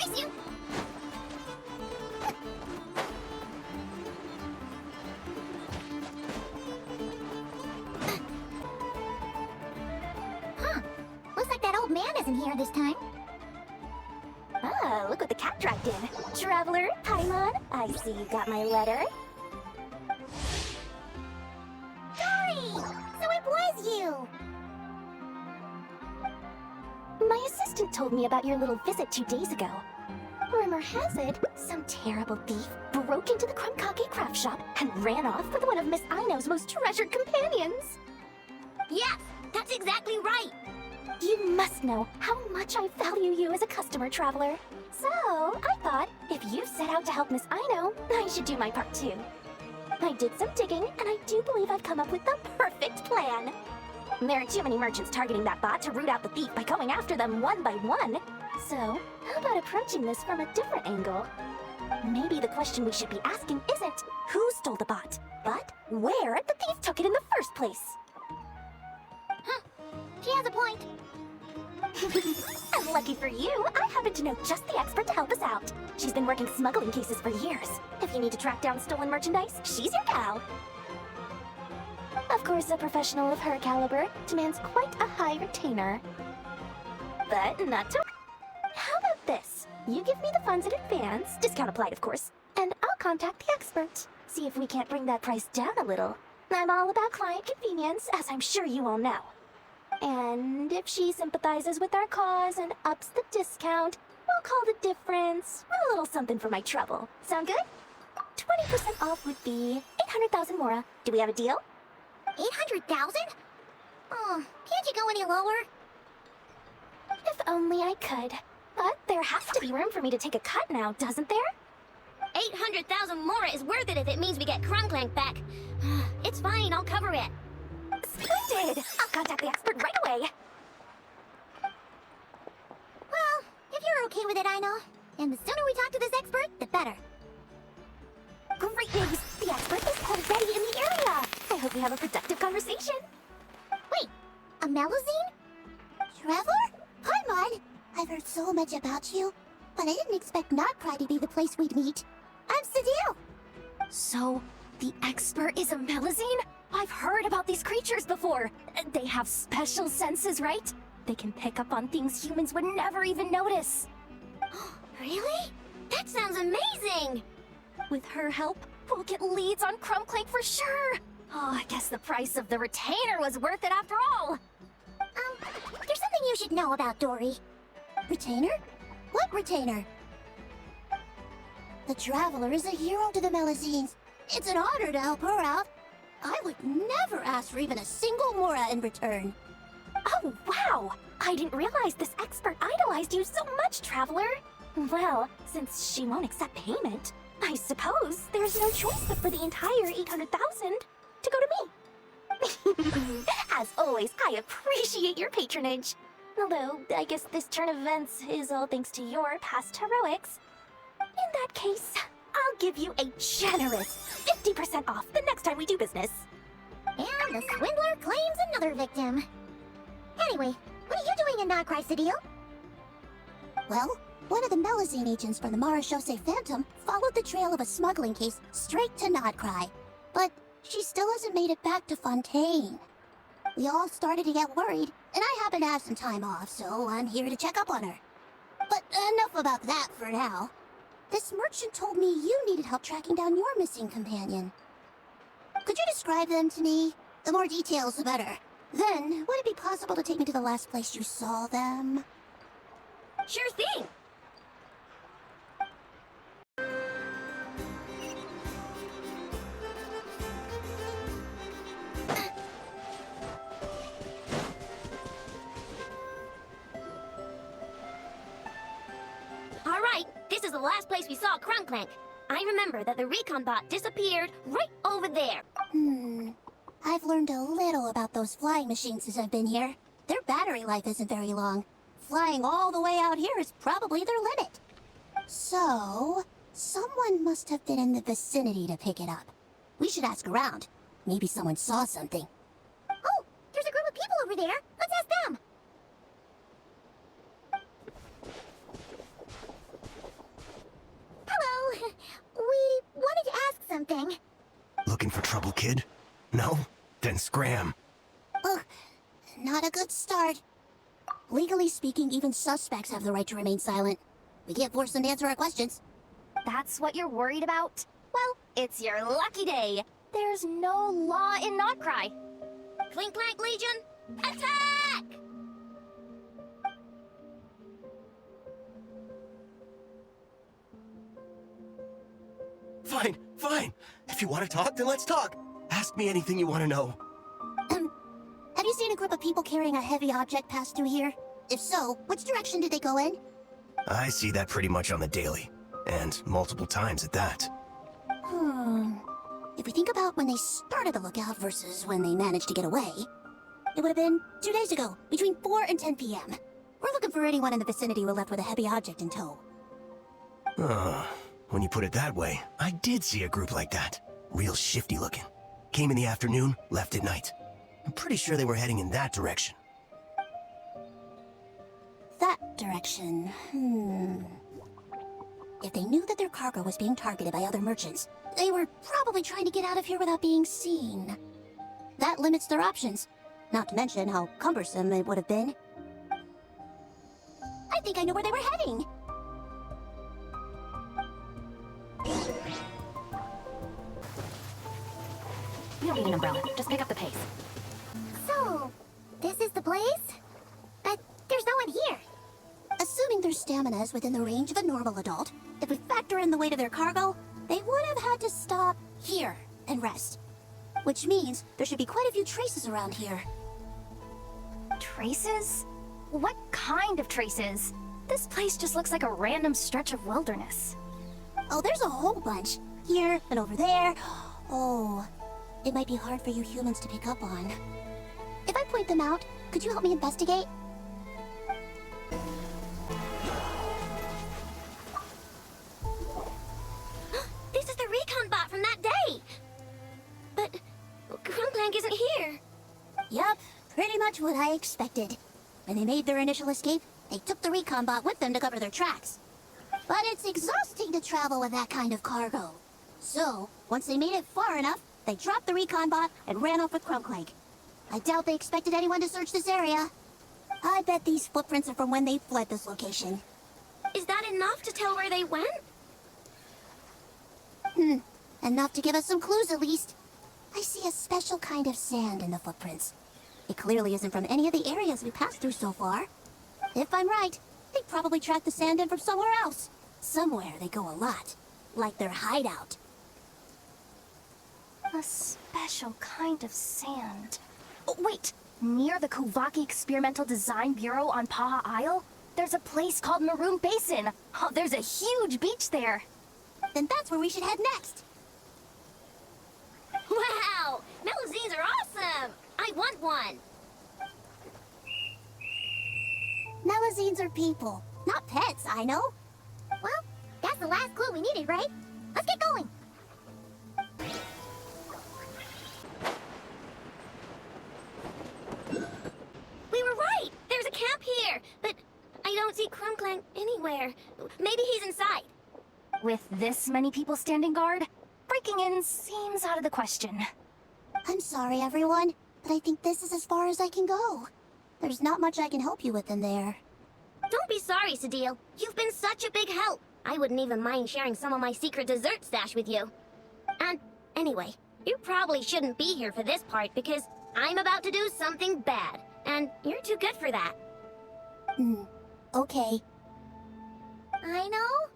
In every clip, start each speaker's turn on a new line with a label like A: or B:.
A: face you! Huh. Looks like that old man isn't here this time.
B: Ah, look what the cat dragged in. Traveler, Paimon, I see you got my letter.
A: Dory! So it was you!
B: My assistant told me about your little visit 2 days ago. Rumor has it, some terrible thief broke into the Krumkake craft shop and ran off with one of Miss Aino's most treasured companions.
A: Yes, that's exactly right!
B: You must know how much I value you as a customer, Traveler. So, I thought, if you set out to help Miss Aino, I should do my part too. I did some digging, and I do believe I've come up with the perfect plan. There are too many merchants targeting that bot to root out the thief by going after them one by one. So, how about approaching this from a different angle? Maybe the question we should be asking isn't who stole the bot, but where the thief took it in the first place.
A: Huh. She has a point.
B: And lucky for you, I happen to know just the expert to help us out. She's been working smuggling cases for years. If you need to track down stolen merchandise, she's your gal. Of course, a professional of her caliber demands quite a high retainer. But not to... How about this? You give me the funds in advance, discount applied of course, and I'll contact the expert. See if we can't bring that price down a little. I'm all about client convenience, as I'm sure you all know. And if she sympathizes with our cause and ups the discount, we'll call the difference a little something for my trouble. Sound good? 20% off would be 800,000 mora. Do we have a deal?
A: 800,000? Oh, can't you go any lower?
B: If only I could. But there has to be room for me to take a cut now, doesn't there?
A: 800,000 mora is worth it if it means we get Krumklank back. It's fine, I'll cover it.
B: Splendid! I'll contact the expert right away.
A: Well, if you're okay with it, I know. And the sooner we talk to this expert, the better.
B: Great news! The expert is already in the area! I hope we have a productive conversation.
A: Wait, a Melusine? Trevor? Paimon! I've heard so much about you, but I didn't expect Notcry to be the place we'd meet. I'm Sadil!
B: So, the expert is a Melusine? I've heard about these creatures before. They have special senses, right? They can pick up on things humans would never even notice.
A: Really? That sounds amazing!
B: With her help, we'll get leads on Krumklank for sure. Oh, I guess the price of the retainer was worth it after all.
A: There's something you should know about Dory. Retainer? What retainer? The Traveler is a hero to the Melusines. It's an honor to help her out. I would never ask for even a single mora in return.
B: Oh, wow! I didn't realize this expert idolized you so much, Traveler. Well, since she won't accept payment, I suppose there's no choice but for the entire 800,000 to go to me. As always, I appreciate your patronage. Although, I guess this turn of events is all thanks to your past heroics. In that case, I'll give you a generous 50% off the next time we do business.
A: And the swindler claims another victim. Anyway, what are you doing in Notcry, Sadil? Well, one of the Melusine agents from the Marechaussee Phantom followed the trail of a smuggling case straight to Notcry. But she still hasn't made it back to Fontaine. We all started to get worried, and I happen to have some time off, so I'm here to check up on her. But enough about that for now. This merchant told me you needed help tracking down your missing companion. Could you describe them to me? The more details, the better. Then, would it be possible to take me to the last place you saw them? Sure thing! Alright, this is the last place we saw Krumklank. I remember that the recon bot disappeared right over there. I've learned a little about those flying machines since I've been here. Their battery life isn't very long. Flying all the way out here is probably their limit. So, someone must have been in the vicinity to pick it up. We should ask around. Maybe someone saw something. Oh, there's a group of people over there. Let's ask them.
C: Looking for trouble, kid? No? Then scram.
A: Ugh, not a good start. Legally speaking, even suspects have the right to remain silent. We can't force them to answer our questions.
B: That's what you're worried about? Well, it's your lucky day. There's no law in Notcry. Clink Clank Legion, attack!
C: Fine, fine. If you want to talk, then let's talk. Ask me anything you want to know.
A: Have you seen a group of people carrying a heavy object pass through here? If so, which direction did they go in?
C: I see that pretty much on the daily. And multiple times at that.
A: If we think about when they started the lookout versus when they managed to get away, it would have been 2 days ago, between 4 and 10 p.m. We're looking for anyone in the vicinity who left with a heavy object in tow.
C: When you put it that way, I did see a group like that. Real shifty looking. Came in the afternoon, left at night. I'm pretty sure they were heading in that direction.
A: That direction, If they knew that their cargo was being targeted by other merchants, they were probably trying to get out of here without being seen. That limits their options. Not to mention how cumbersome it would have been. I think I know where they were heading.
B: You don't need an umbrella. Just pick up the pace.
A: So, this is the place? But there's no one here. Assuming their stamina is within the range of a normal adult, if we factor in the weight of their cargo, they would have had to stop here and rest. Which means there should be quite a few traces around here.
B: Traces? What kind of traces? This place just looks like a random stretch of wilderness.
A: Oh, there's a whole bunch. Here and over there. Oh, it might be hard for you humans to pick up on. If I point them out, could you help me investigate? This is the recon bot from that day! But Crumplank isn't here. Yup, pretty much what I expected. When they made their initial escape, they took the recon bot with them to cover their tracks. But it's exhausting to travel with that kind of cargo. So, once they made it far enough, they dropped the recon bot and ran off with Crumplank. I doubt they expected anyone to search this area. I bet these footprints are from when they fled this location. Is that enough to tell where they went? Enough to give us some clues at least. I see a special kind of sand in the footprints. It clearly isn't from any of the areas we passed through so far. If I'm right, they probably tracked the sand in from somewhere else. Somewhere they go a lot. Like their hideout.
B: A special kind of sand. Oh, wait! Near the Kovaki Experimental Design Bureau on Paha Isle, there's a place called Maroon Basin. Oh, there's a huge beach there.
A: Then that's where we should head next.
D: Wow! Melazines are awesome! I want one!
A: Melazines are people, not pets, I know. Well, that's the last clue we needed, right? Let's get going.
D: We were right! There's a camp here! But I don't see Crumplank anywhere. Maybe he's inside.
B: With this many people standing guard, breaking in seems out of the question.
A: I'm sorry, everyone, but I think this is as far as I can go. There's not much I can help you with in there.
D: Don't be sorry, Sadil. You've been such a big help. I wouldn't even mind sharing some of my secret dessert stash with you. And anyway, you probably shouldn't be here for this part because I'm about to do something bad. And you're too good for that.
A: Okay.
D: I know.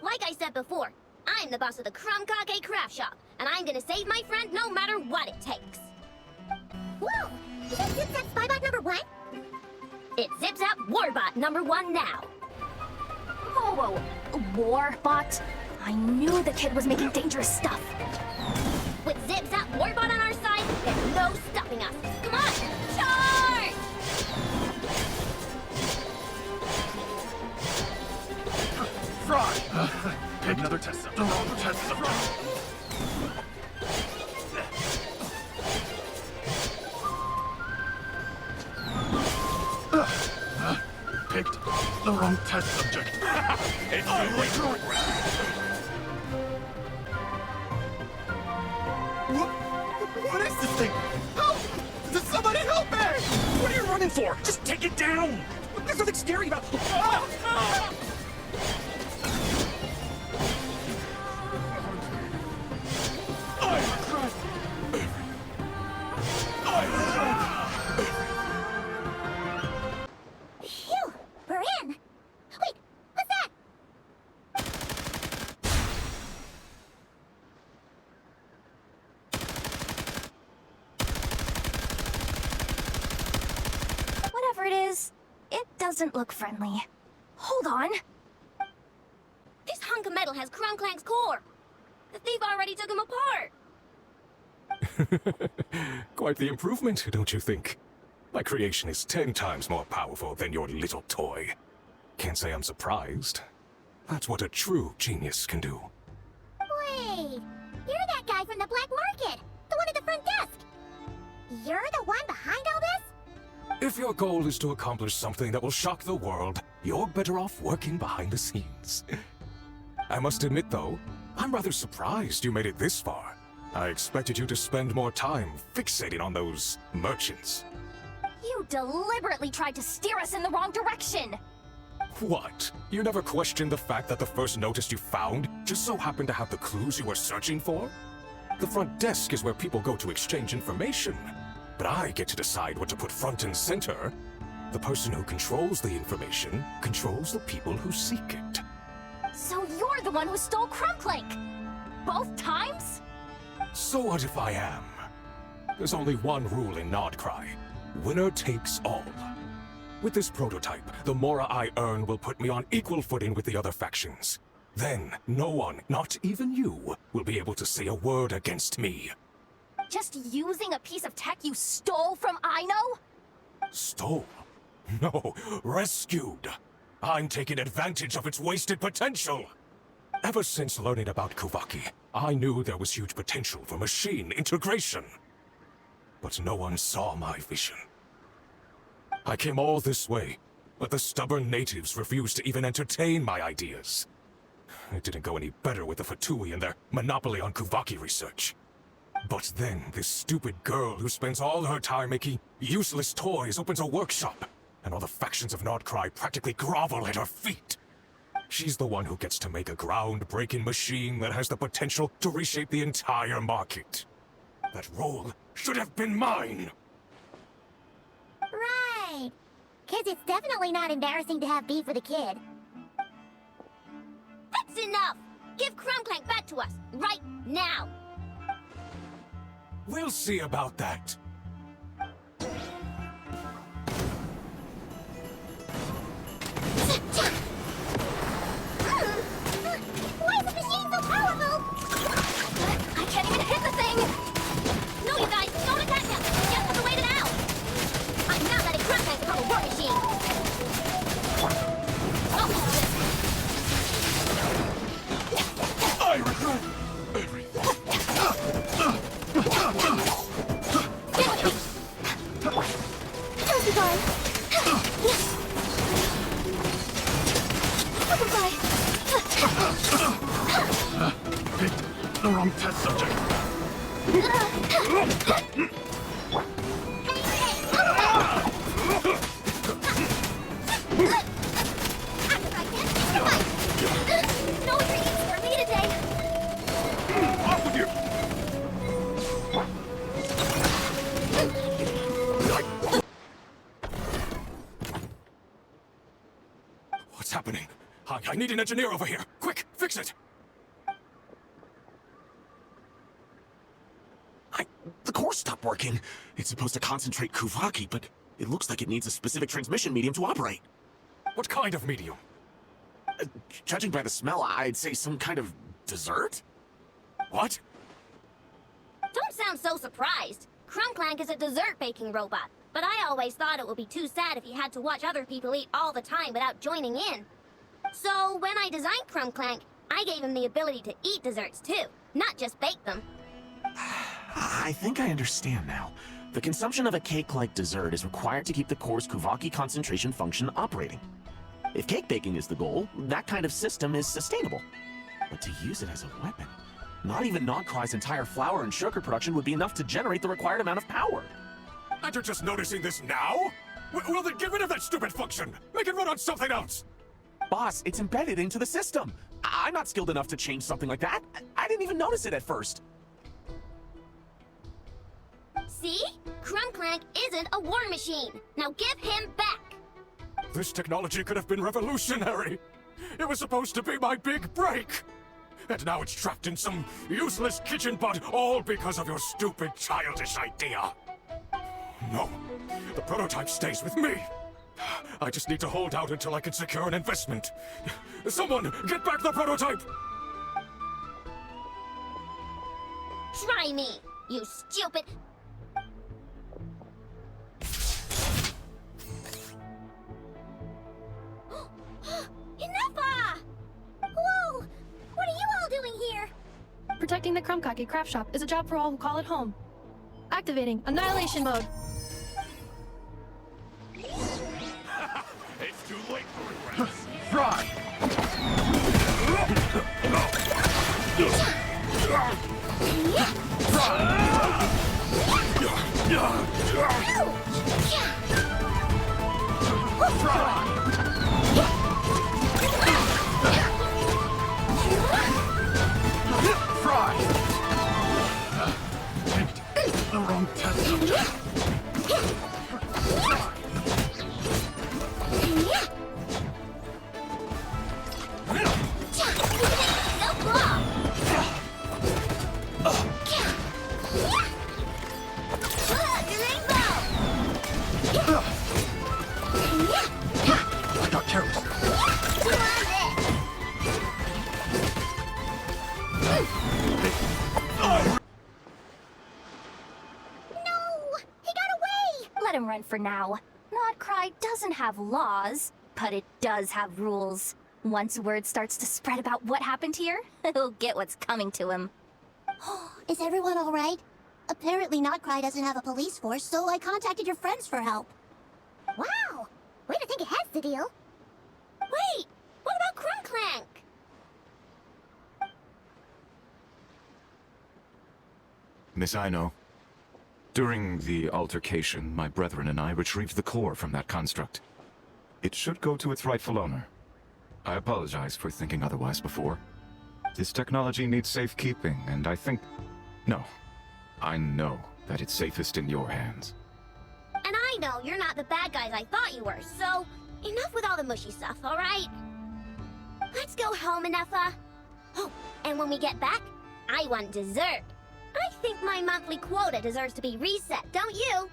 D: Like I said before, I'm the boss of the Crumkake Craft Shop, and I'm gonna save my friend no matter what it takes.
A: Whoa! Is that Zip Zap Spybot number 1?
D: It's Zip Zap Warbot number 1 now.
B: Whoa, Warbot? I knew the kid was making dangerous stuff.
D: With Zip Zap Warbot on our side, there's no stopping us. Come on, charge!
E: Fraud! Pick another test subject. The wrong test subject. Picked the wrong test subject. It's too late. What is this thing? Help! Does somebody help me?
F: What are you running for? Just take it down! There's nothing scary about... Ah! Ah!
E: I regret everything. I regret everything.
A: Phew! We're in! Wait, what's that?
B: Whatever it is, it doesn't look friendly. Hold on.
D: This hunk of metal has Crumclank's core. The thief already took him apart.
F: Quite the improvement, don't you think? My creation is 10 times more powerful than your little toy. Can't say I'm surprised. That's what a true genius can do.
A: Wait, you're that guy from the black market, the one at the front desk. You're the one behind all this?
F: If your goal is to accomplish something that will shock the world, you're better off working behind the scenes. I must admit, though, I'm rather surprised you made it this far. I expected you to spend more time fixating on those merchants.
B: You deliberately tried to steer us in the wrong direction!
F: What? You never questioned the fact that the first notice you found just so happened to have the clues you were searching for? The front desk is where people go to exchange information. But I get to decide what to put front and center. The person who controls the information controls the people who seek it.
B: So you're the one who stole Crumclank! Both times?
F: So what if I am? There's only one rule in Nodcry. Winner takes all. With this prototype, the Mora I earn will put me on equal footing with the other factions. Then, no one, not even you, will be able to say a word against me.
B: Just using a piece of tech you stole from Aino?
F: Stole? No, rescued. I'm taking advantage of its wasted potential. Ever since learning about Kuvaki, I knew there was huge potential for machine integration. But no one saw my vision. I came all this way, but the stubborn natives refused to even entertain my ideas. It didn't go any better with the Fatui and their monopoly on Kuvaki research. But then, this stupid girl who spends all her time making useless toys opens a workshop, and all the factions of Nodcry practically grovel at her feet. She's the one who gets to make a groundbreaking machine that has the potential to reshape the entire market. That role should have been mine!
A: Right. 'Cause it's definitely not embarrassing to have beef with a kid.
D: That's enough! Give Crumclank back to us, right now!
F: We'll see about that.
A: Why is the machine so powerful?
B: I can't even hit the thing!
D: No, you guys, don't attack him! You just have to wait it out! I'm not letting Crumclank become a war machine!
E: I regret everything.
B: Butterfly! Butterfly!
E: Picked the wrong test subject.
B: No treats for me today!
E: Off with you!
F: What's happening? I need an engineer over here! Quick, fix it!
G: The core stopped working. It's supposed to concentrate Kuvaki, but it looks like it needs a specific transmission medium to operate.
F: What kind of medium?
G: Judging by the smell, I'd say some kind of dessert?
F: What?
D: Don't sound so surprised. Crumclank is a dessert baking robot, but I always thought it would be too sad if he had to watch other people eat all the time without joining in. So when I designed Crumclank, I gave him the ability to eat desserts too, not just bake them.
G: I think I understand now. The consumption of a cake-like dessert is required to keep the core's Kuvaki concentration function operating. If cake baking is the goal, that kind of system is sustainable. But to use it as a weapon, Not even Nodcry's entire flour and sugar production would be enough to generate the required amount of power.
F: And you're just noticing this now? Well then get rid of that stupid function! Make it run on something else!
G: Boss, it's embedded into the system. I'm not skilled enough to change something like that. I didn't even notice it at first.
D: See? Crumbclank isn't a war machine. Now give him back!
F: This technology could have been revolutionary! It was supposed to be my big break! And now it's trapped in some useless kitchen pot, all because of your stupid, childish idea! No, the prototype stays with me! I just need to hold out until I can secure an investment. Someone, get back the prototype!
D: Try me, you stupid... Enough! Whoa! What are you all doing here?
H: Protecting the Krumkake craft shop is a job for all who call it home. Activating Annihilation Mode.
F: It's too late for regrets.
E: Fry! Fry! The wrong test. I got careless.
B: Let him run for now. Nodcry doesn't have laws, but it does have rules. Once word starts to spread about what happened here, he'll get what's coming to him.
A: Is everyone all right? Apparently Notcry doesn't have a police force, so I contacted your friends for help. Wow! Way to think ahead, Cedille.
D: Wait! What about Crumbclank?
I: Miss Ino, during the altercation, my brethren and I retrieved the core from that construct. It should go to its rightful owner. I apologize for thinking otherwise before. This technology needs safekeeping, and I think... No. I know that it's safest in your hands.
D: And I know you're not the bad guys I thought you were, so enough with all the mushy stuff, alright? Let's go home, Ineffa. Oh, and when we get back, I want dessert. I think my monthly quota deserves to be reset, don't you?